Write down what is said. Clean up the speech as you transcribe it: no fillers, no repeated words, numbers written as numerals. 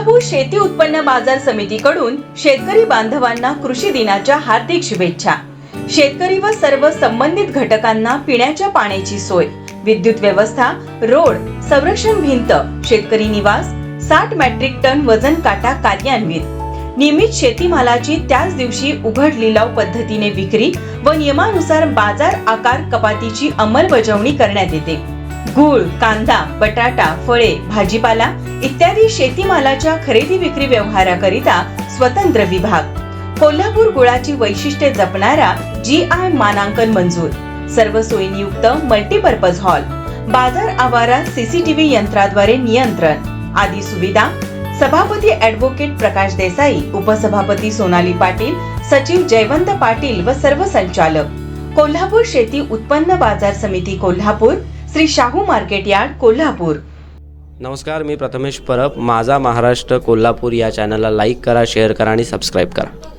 कोल्हापूर शेती उत्पन्न बाजार समितीकडून शेतकरी बांधवांना कृषी दिनाच्या हार्दिक शुभेच्छा। शेतकरी व सर्व संबंधित घटकांना पिण्याच्या पाण्याची सोय, विद्युत व्यवस्था, रोड, संरक्षण भिंत, शेतकरी निवास, 60 मेट्रिक टन वजन काटा कार्यान्वित, नियमित शेतीमालाची त्याच दिवशी उघड लिलाव पद्धतीने विक्री व नियमानुसार बाजार आकार कपातीची अंमलबजावणी करण्यात येते। गूळ, कांदा, बटाटा, फळे, भाजीपाला इत्यादी शेतीमालाच्या खरेदी विक्री व्यवहाराकरिता स्वतंत्र विभाग। कोल्हापूर गुळाची वैशिष्ट्ये जपणारा GI मानांकन मंजूर, सर्व सोयींयुक्त मल्टीपर्पज हॉल, बाजार आवारात CCTV यंत्राद्वारे नियंत्रण आदी सुविधा। सभापती ॲडव्होकेट प्रकाश देसाई, उपसभापती सोनाली पाटील, सचिव जयवंत पाटील व सर्व संचालक। कोल्हापूर शेती उत्पन्न बाजार समिती कोल्हापूर, श्री शाहू मार्केट यार्ड कोल्हापूर। नमस्कार, मी प्रथमेश परब। माझा महाराष्ट्र कोल्हापूर या चॅनलला लाईक करा, शेअर करा आणि सबस्क्राईब करा।